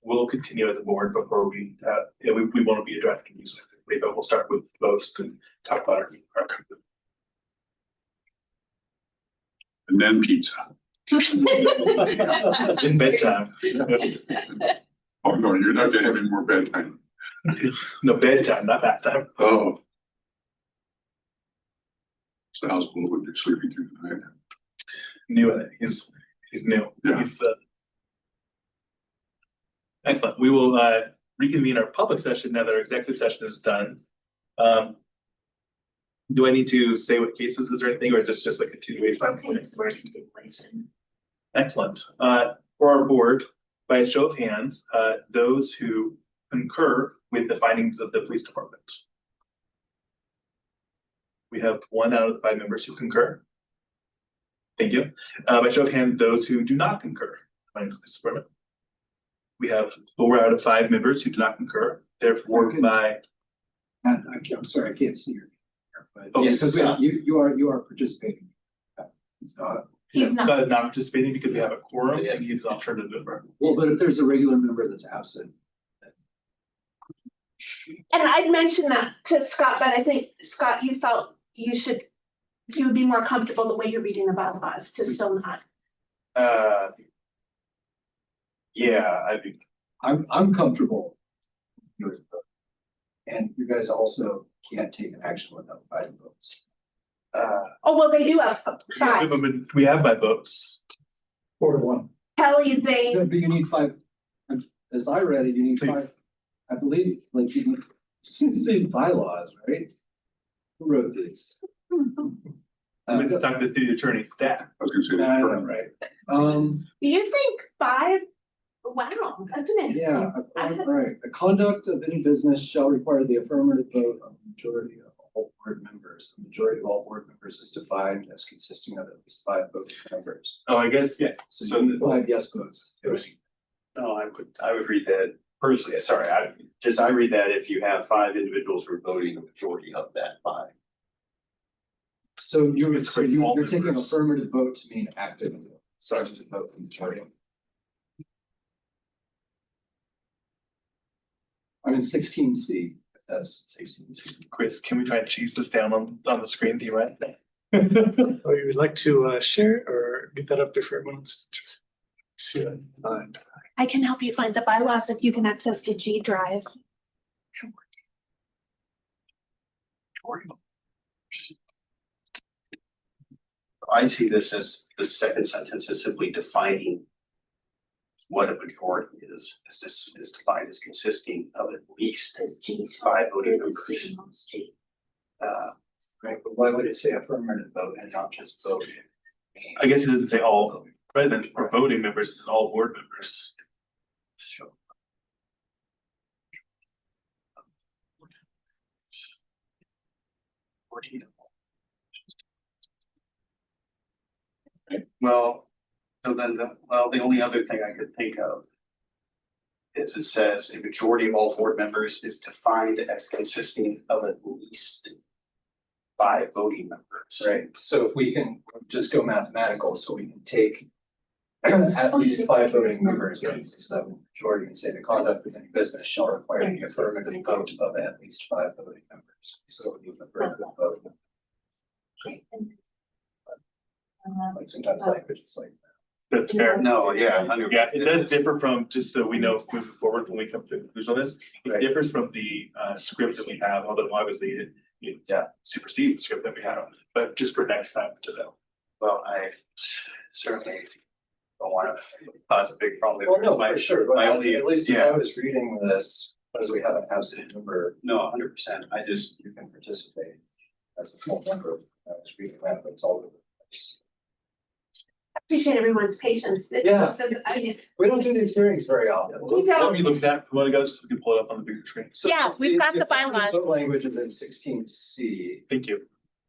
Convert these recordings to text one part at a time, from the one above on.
we'll continue as a board before we want to be a draft committee, so but we'll start with votes and talk about our And then pizza. in bedtime. Oh, no, you're not having more bedtime. No, bedtime, not that time. Oh. So how's Bull would be sleeping through the night? New at it. He's new. Yeah. He's excellent. We will reconvene our public session now that our executive session is done. Do I need to say what cases is or anything, or is this just a continuation? Excellent. For our board, by a show of hands, those who concur with the findings of the police department. We have 1 out of the 5 members who concur. Thank you. By show of hands, those who do not concur with the findings of the police department. We have 4 out of 5 members who do not concur. Therefore, I'm sorry, I can't see your. But Oh, yes, Scott. you are participating. He's not. not participating because we have a quorum and he's an alternative member. Well, but if there's a regular member that's absent. And I'd mentioned that to Scott, but I think, Scott, you felt you would be more comfortable the way you're reading the bylaws to still not. Yeah, I'd be. I'm comfortable. And you guys also can't take an action without 5 votes. Oh, well, they do have 5. We have by votes. 4-1. Kelly, Zane, But you need 5, as I read it, you need 5, Please. I believe, like you need, see the bylaws, right? Who wrote these? I'm going to talk to the city attorney's staff. I was gonna say. I know, right? do you think 5? Wow, that's an interesting. Yeah, right. The conduct of any business shall require the affirmative vote of the majority of all board members. The majority of all board members is defined as consisting of at least 5 voting members. Oh, I guess, yeah. So you need 5 yes votes. No, I would read that personally, sorry, I read that if you have 5 individuals who are voting, a majority of that 5. So you're all taking members. affirmative vote to mean active substantive vote from the majority. I mean 16C, that's 16C. Chris, can we try and cheese this down on the screen? Do you mind? Oh, you would like to share or get that up there for everyone to see that? I can help you find the bylaws if you can access the G drive. I see this as the second sentence is simply defining what a majority is. This is defined as consisting of at least 5 voting members. Right, but why would it say affirmative vote and not just vote? I guess it doesn't say all present or voting members, it says all board members. Well, so then the only other thing I could think of is it says a majority of all board members is defined as consisting of at least 5 voting members. Right, so if we can just go mathematical, so we can take at least 5 voting members, or at least the majority, and say the conduct of any business shall require the affirmative vote of at least 5 voting members. So we need the affirmative vote. Like sometimes language is like. That's fair. No, yeah. Yeah, it does differ from, just so we know moving forward when we come to a conclusion on this, it differs from the script that we have, although obviously it supersedes the script that we have, but just for next time to know. Well, I certainly don't want to cause a big problem. Well, no, for sure, but My only, at least if yeah, I was reading this, as we have an absolute number, no, 100%. I just, you can participate as a small number. I was reading that, but it's all over the place. Appreciate everyone's patience. Yeah. I We don't do these hearings very often. We don't. What we looked at, we want to go, so we can pull it up on the bigger screen. So Yeah, we've got the affirmative bylaws. vote language is in 16C, Thank you.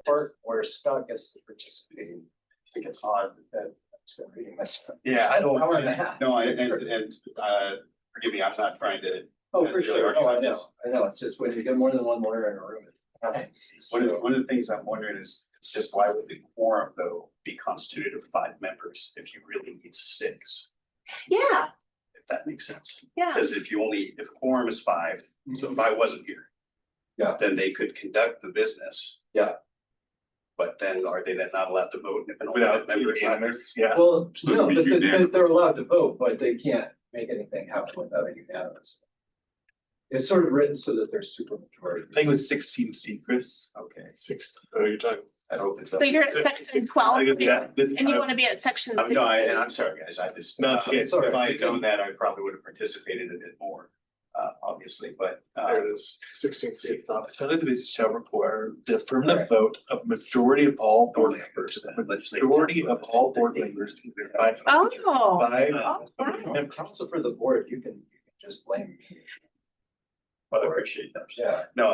part where Scott gets to participate. I think it's odd that I'm still reading this. yeah, I don't, Hour and a half. no, and forgive me, I'm not trying to. Oh, for sure. Oh, I know. Yes. I know. It's just when you get more than one lawyer in a room. it happens. One of the things I'm wondering is, it's just why would the quorum though be constituted of 5 members if you really need 6? Yeah, if that makes sense. Yeah, Because if a quorum is five, so if I wasn't here. Yeah. Then they could conduct the business. Yeah. But then are they then not allowed to vote if an Without alternate member is not there? unanimous, yeah. Well, So no, it'd be but unanimous. they're allowed to vote, but they can't make anything happen without a unanimous. It's sort of written so that there's super majority. I think it was 16C, Chris. Okay, Six, oh, you're talking. I hope it's. so you're at section 12 I think, yeah, this. and you want to be at section. No, and I'm sorry, guys, I just. No, it's okay. If I had known that, I probably would have participated a bit more, obviously, but, There it is, 16C. The Senate business shall require the affirmative vote of majority of all board members. Majority of all board members. Either by Oh. five. Oh, wow. And counsel for the board, you can just blame me. But I appreciate that. Yeah, No,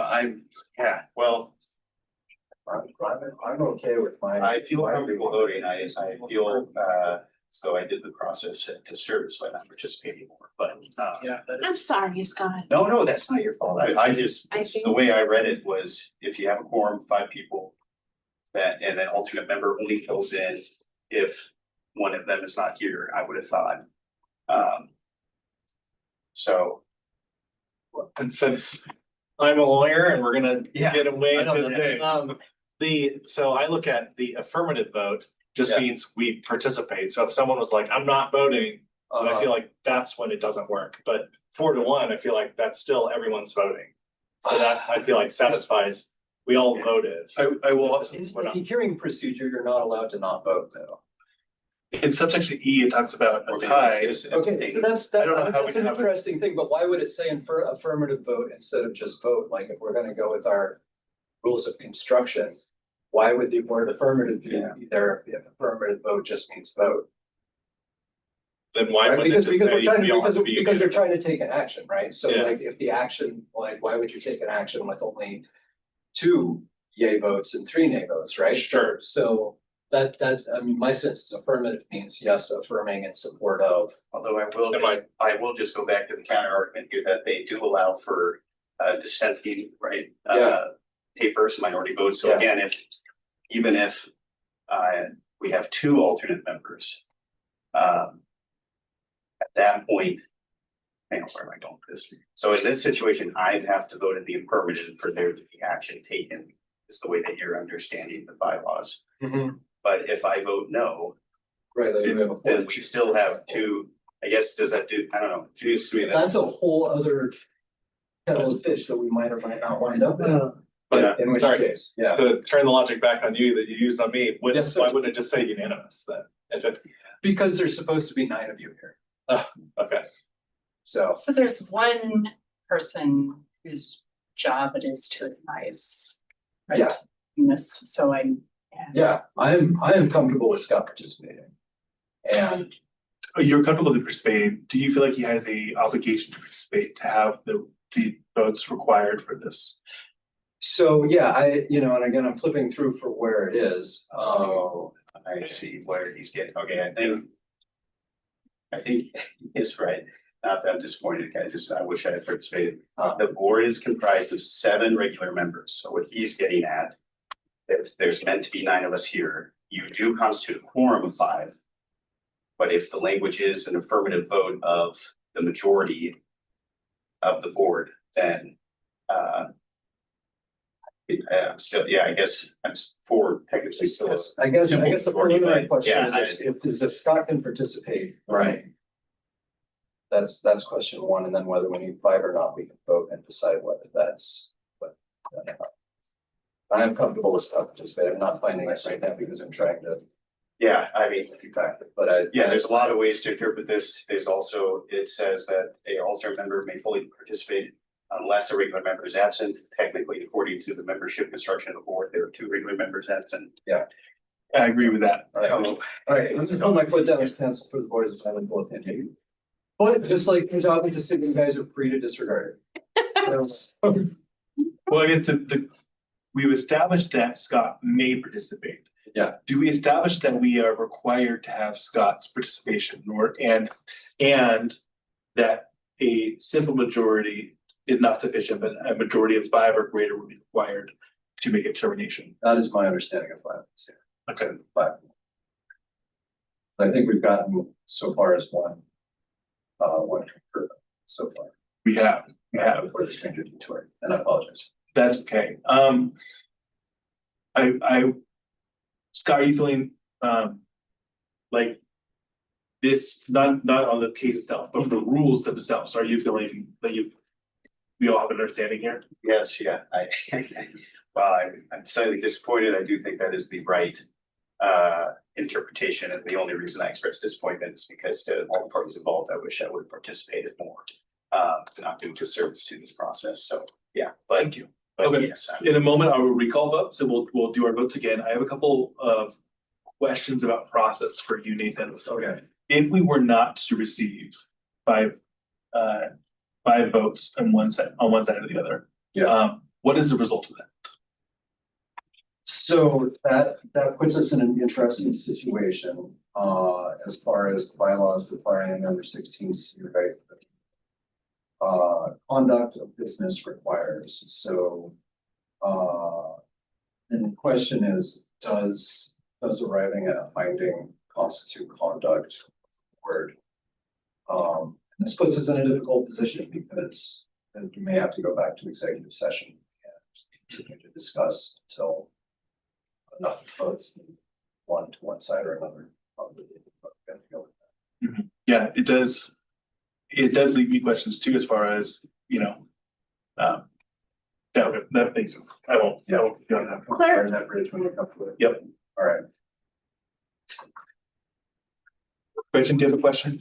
well, I'm okay with my. I feel comfortable voting, I feel, so I did the process to serve, so I'm not participating more, but, Yeah. I'm sorry, Scott. no, that's not your fault, I just, I the think- way I read it was, if you have a quorum, five people. And an alternate member only fills in if one of them is not here, I would have thought. So, And since I'm a lawyer and we're gonna Yeah, get away I know on the this, thing. so I look at the affirmative vote, just Yeah. means we participate. So if someone was like, I'm not voting, then I Uh, feel like that's when it doesn't work. But 4-1, I feel like that's still everyone's voting. So that I feel like satisfies, we all voted. I will also, In We're not- the hearing procedure, you're not allowed to not vote though. in subsection E, it talks about or a maybe it's tie. just. Okay, so that's, I don't know how that's we an have it. interesting thing, but why would it say affirmative vote instead of just vote? Like if we're gonna go with our rules of construction, why would the word affirmative be there if affirmative vote just means vote? Then why Right, wouldn't it because just say we're we all have to trying, be because they're unanimous? trying to take an action, right? So Yeah. like if the action, like, why would you take an action with only 2 yay votes and 3 nay votes, right? Sure. So that's, I mean, my sense is affirmative means yes, affirming in support of. Although Am I- I will just go back to the counter argument here that they do allow for dissenting, right? Yeah. Papers, minority votes, so Yeah. again, even if we have 2 alternate members. At that point. Hang on, where am I going with this? So in this situation, I'd have to vote in the affirmative for there to be action taken, is the way that you're understanding the bylaws. But if I vote no, Right, like we have a then point. we still have 2, I guess, does that do, I don't know, confused me. That's a whole other kettle of fish that we might or might not wind up in. Yeah. But In which sorry, case, yeah. to turn the logic back on you that you used on me, Yes, sir. why wouldn't it just say unanimous then? If it, Because there's supposed to be 9 of you here, okay, so. So there's one person whose job it is to advise. right, Yeah. in this, so Yeah, I am comfortable with Scott participating. And You're comfortable to participate. Do you feel like he has a obligation to participate, to have the votes required for this? so, yeah, and again, I'm flipping through for where it is. Oh, I see where he's getting, okay, I think it's right. Not that I'm disappointed, I wish I had participated. The board is comprised of 7 regular members, so what he's getting at. If there's meant to be 9 of us here, you do constitute a quorum of 5. But if the language is an affirmative vote of the majority of the board, then I'm still, I guess I'm for technically still. I guess Simple the majority, preliminary but, question yeah, is if Scott can participate. Right. That's question 1, and then whether we need 5 or not, we can vote and decide whether that's what. I am comfortable with Scott participating. I'm not finding it right now because I'm trying to. Yeah, I mean, exactly. But There's a lot of ways to interpret this. There's also, it says that a alternate member may fully participate unless a regular member is absent. Technically, according to the membership instruction of the board, there are 2 regular members absent. I agree with that. All right, let's just hold my foot down as counsel for the board as a silent vote opinion. But just like his obvious decision, you guys are free to disregard it. Well, I guess we've established that Scott may participate. Yeah. Do we establish that we are required to have Scott's participation and that a simple majority is not sufficient, but a majority of 5 or greater would be required to make a determination? That is my understanding of violence. Okay. But I think we've gotten so far as 1. one concur so far. We have, For the stranger detour, and I apologize. that's okay. Scott, are you feeling, like this, not on the case itself, but the rules themselves, are you feeling that we all have an understanding here? Yes, yeah, well, I'm slightly disappointed. I do think that is the right interpretation, and the only reason I expressed disappointment is because to all the parties involved, I wish I would have participated more. To not do disservice to this process, so, yeah, but. Thank you. But Okay. yes, In a moment, I will recall votes, so we'll do our votes again. I have a couple of questions about process for you, Nathan. Okay. If we were not to receive five votes on one side or the other. Yeah. What is the result of that? So that puts us in an interesting situation, as far as the bylaws requiring number 16C, right? Conduct of business requires, so, and the question is, does arriving at a finding constitute conduct? Word. And this puts us in a difficult position because then we may have to go back to executive session and continue to discuss until enough votes one to one side or another. Yeah, it does leave me questions too, as far as, that makes sense. I won't go on that. Clear that bridge when we come to it. Yep. All right. Question, do you have a question?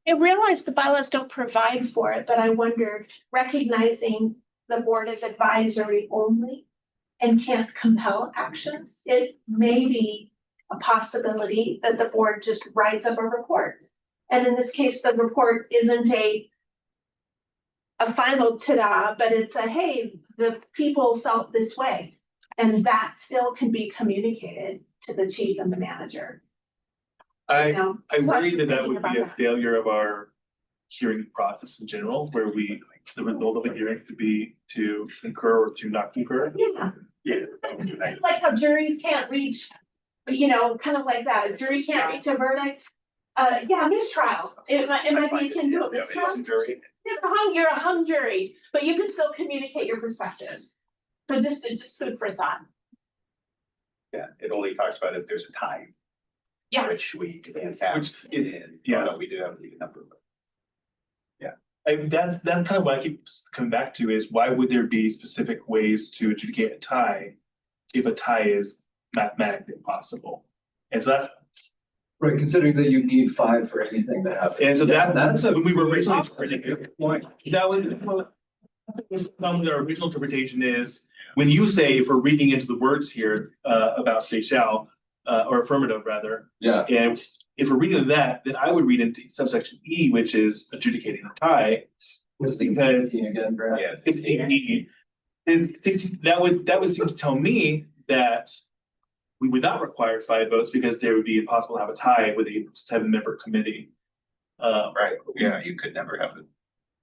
I realize the bylaws don't provide for it, but I wondered, recognizing the board as advisory only and can't compel actions, it may be a possibility that the board just writes up a report. And in this case, the report isn't a final ta-da, but it's a, hey, the people felt this way. And that still can be communicated to the chief and the manager. I You know, worry that would be a About that. failure of our hearing process in general, where the result of a hearing could be to concur or to not concur. Yeah, Yeah. like how juries can't reach, kind of like that, a jury can't reach a verdict. Yeah, mistrial, it might be akin to a mistrial. You're a hung jury, but you can still communicate your perspectives. So this is just food for thought. Yeah, it only talks about if there's a tie. Yeah. Which we didn't have. Which it's- and, yeah. no, we do have a number, but That's kind of what I keep coming back to, is why would there be specific ways to adjudicate a tie if a tie is mathematically impossible? And so that's, Right, considering that you need 5 for anything to happen. and so That's a when we were originally good point. that was some of the original interpretation is, when you say, if we're reading into the words here about they shall, or affirmative rather, Yeah, and if we're reading that, then I would read into subsection E, which is adjudicating a tie. was the Because again, Brad? yeah. 16E, and 16 that would seem to tell me that we would not require 5 votes, because there would be impossible to have a tie with a 7-member committee. Right, yeah, you could never have it.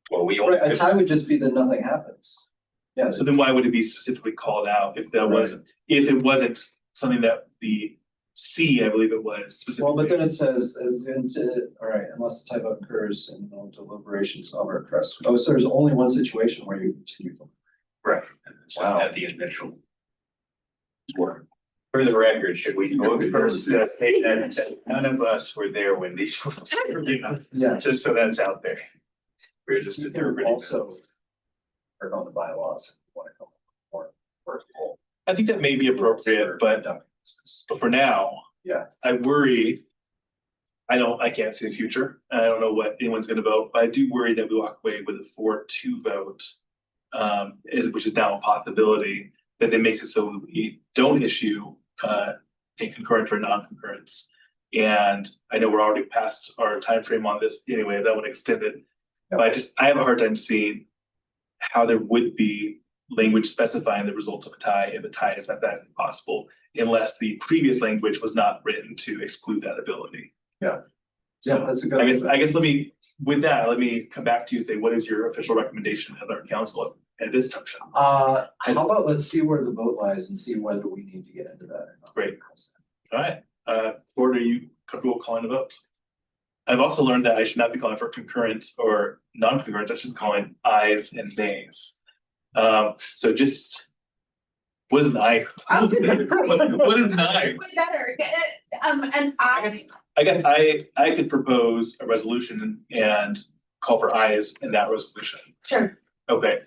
Well, we only Right, a could, tie would just be that nothing happens. Yeah, So then why would it be specifically called out if that wasn't, if it wasn't something that the C, I believe it was well, specifically? but then it says, all right, unless the type of occurs in no deliberations of or press. Oh, so there's only one situation where you continue. right, and it's Wow. at the initial. For the record, should we go first, state that none of us were there when these rules were given, Yeah. just so that's out there. We're just You can interpreting. also work on the bylaws, if you want to come more workable. I think that may be appropriate, but for now, Yeah. I worry. I can't see the future, and I don't know what anyone's gonna vote, but I do worry that we walk away with a 4-2 vote. Which is now a possibility, that then makes it so we don't issue a concurrent or non-concurrence. And I know we're already past our time frame on this anyway, that would extend it. But I have a hard time seeing how there would be language specifying the results of a tie if a tie is not that possible, unless the previous language was not written to exclude that ability. Yeah. So Yeah, that's a good. I guess let me come back to you and say, what is your official recommendation as our council at this junction? How about let's see where the vote lies and see whether we need to get into that or not. Great. All right, Gordon, are you comfortable calling the vote? I've also learned that I should not be calling for concurrence or non-concurrence, I should be calling ayes and nays. So just, what is an aye? What is an aye? Way better, and I guess I could propose a resolution and call for ayes in that resolution. sure, Okay,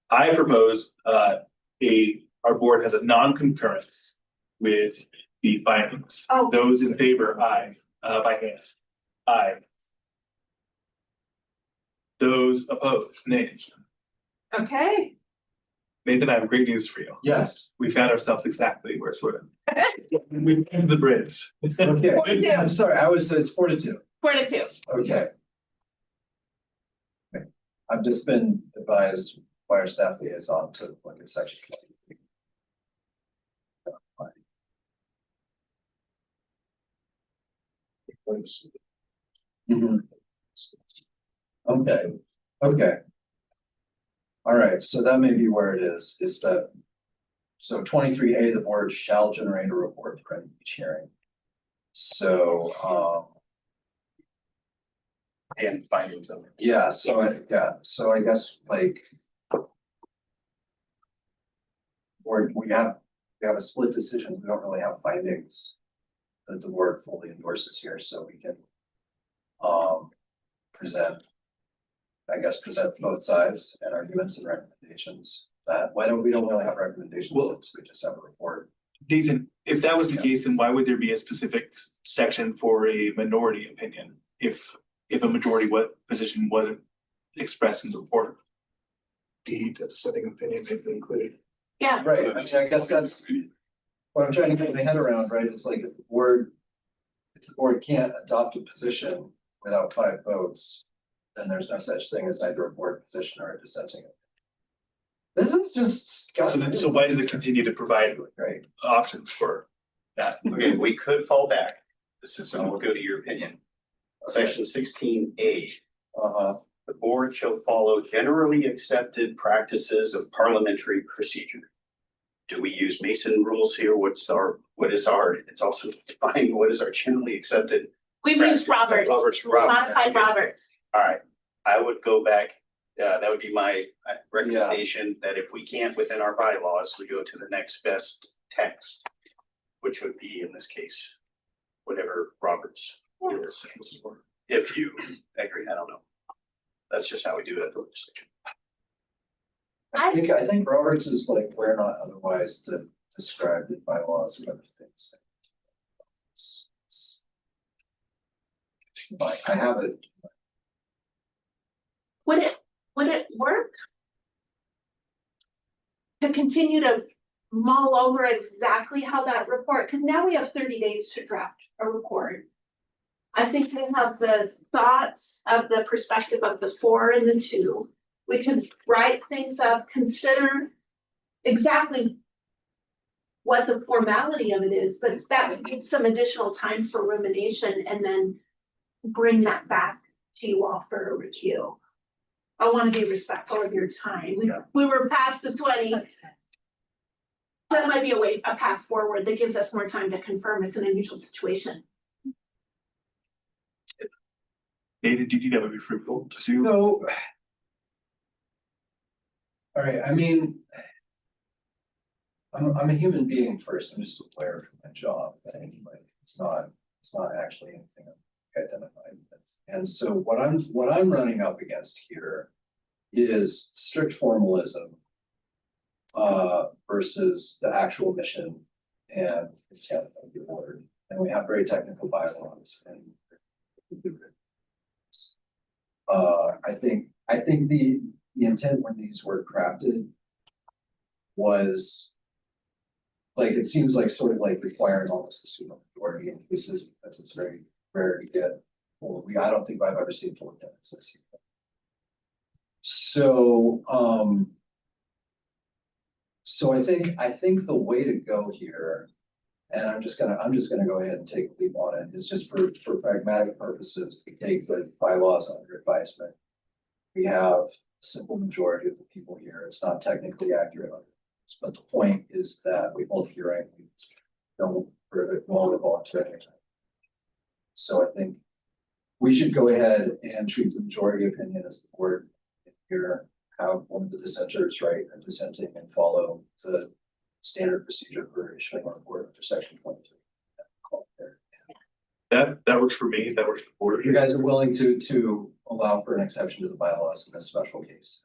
I propose our board has a non-concurrence with the findings. Oh. Those in favor, aye, by hand, aye. Those opposed, nays. okay. Nathan, I have great news for you. Yes, We found ourselves exactly where we came to the bridge. okay, I'm sorry, it's 4-2, 4-2. okay. Okay. I've just been advised by our staff liaison to look at section 23. Mhm. Okay, okay. All right, so that may be where it is that. So 23A, the board shall generate a report for each hearing. So, And findings of it. yeah, so I guess like. Or we have a split decision, we don't really have findings. That the board fully endorses here, so we can. Present both sides and arguments and recommendations. Why don't we really have recommendations, Well- since we just have a report. Nathan, if that was the case, then why would there be a specific section for a minority opinion? If a majority position wasn't expressed in the report? The dissenting opinion may be included. Yeah, Right, I mean, I guess that's what I'm trying to get my head around, right? It's like if the board can't adopt a position without 5 votes, then there's no such thing as either a board position or a dissenting. This is just. So why does it continue to provide Right, options for that? Okay, we could fall back. This is, and we'll go to your opinion. Section 16A, the board shall follow generally accepted practices of parliamentary procedure. Do we use Mason rules here? It's also defined, what is our generally accepted? we've used Roberts, modified Roberts. All right, I would go back, that would be my recommendation, that if we can't within our bylaws, we go to the next best text. Which would be, in this case, whatever Roberts is. If you agree, I don't know. That's just how we do it at the legislature. I think Roberts is like where not otherwise described in bylaws or other things. Like, I have it. Would it work? To continue to mull over exactly how that report, because now we have 30 days to draft a report. I think we have the thoughts of the perspective of the 4 and the 2. We can write things up, consider exactly what the formality of it is, but that would give some additional time for rumination and then bring that back to you all for a review. I want to be respectful of your time. We were past the 20. That might be a path forward that gives us more time to confirm it's an unusual situation. David, do you think that would be fruitful to do? No. All right, I mean. I'm a human being first, I'm just aware of my job, and like, it's not actually anything I've identified with. And so what I'm running up against here is strict formalism. Versus the actual mission and intent of the board, and we have very technical bylaws and. I think the intent when these were crafted was. Like, it seems like sort of like requiring almost a supermajority in cases, because it's very rare to get. Well, I don't think I've ever seen full attendance. So, So I think the way to go here, and I'm just gonna go ahead and take a leap on it, is just for pragmatic purposes, to take the bylaws under advisement. We have a simple majority of the people here. It's not technically accurate, but the point is that we hold hearing, we don't prohibit volunteering. So I think We should go ahead and treat the majority opinion as the board. Here, have one of the dissenters write a dissenting and follow the standard procedure for issuing our report under section 23. That works for me, that works for the board. If you guys are willing to allow for an exception to the bylaws in this special case,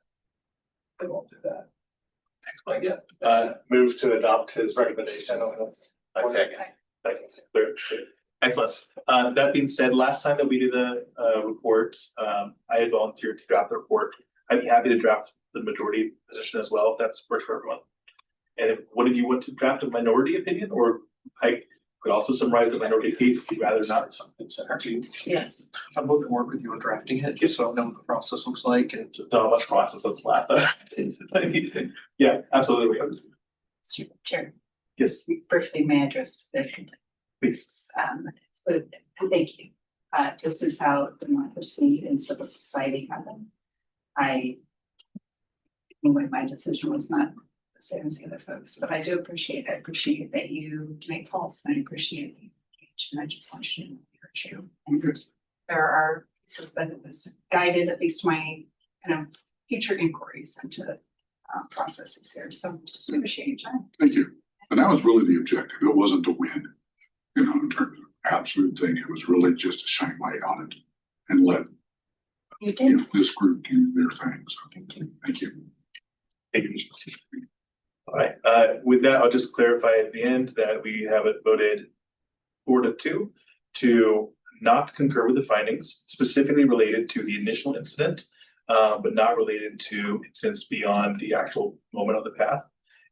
I won't do that. Again, Move to adopt his recommendation. Okay. Excellent. That being said, last time that we did a report, I had volunteered to draft the report. I'd be happy to draft the majority position as well, if that's works for everyone. And if one of you want to draft a minority opinion, or I could also summarize the minority case if you'd rather not. Something similar to. Yes. I'm looking to work with you on drafting it, just so I know what the process looks like and. Not much process that's left. Yeah, absolutely. Mr. Chair, Yes, briefly may I address the complaint. please. So thank you. This is how democracy and civil society happen. Anyway, my decision was not the same as the other folks, but I do appreciate that you make calls, and I appreciate you. And I just want you to encourage you. And there are pieces that has guided at least my kind of future inquiries into processes here. So just appreciate your time. Thank you. And that was really the objective. It wasn't to win, you know, in terms of absolute thing. It was really just to shine light on it and let You you know, this group do their thing. So thank you. Thank you. All right, with that, I'll just clarify at the end that we have it voted 4-2 to not concur with the findings specifically related to the initial incident, but not related to incidents beyond the actual moment of the path.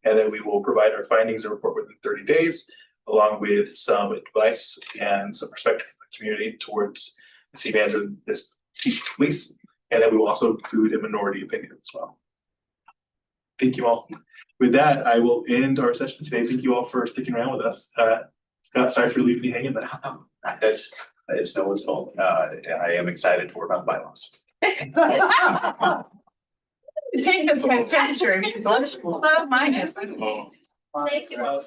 And then we will provide our findings and report within 30 days, along with some advice and some perspective from the community towards the city manager and this chief of police. And then we will also include a minority opinion as well. Thank you all. With that, I will end our session today. Thank you all for sticking around with us. Scott, sorry for leaving you hanging, but It's no one's fault. I am excited to work on bylaws. Take this guy's temperature. Mine is. Thank you.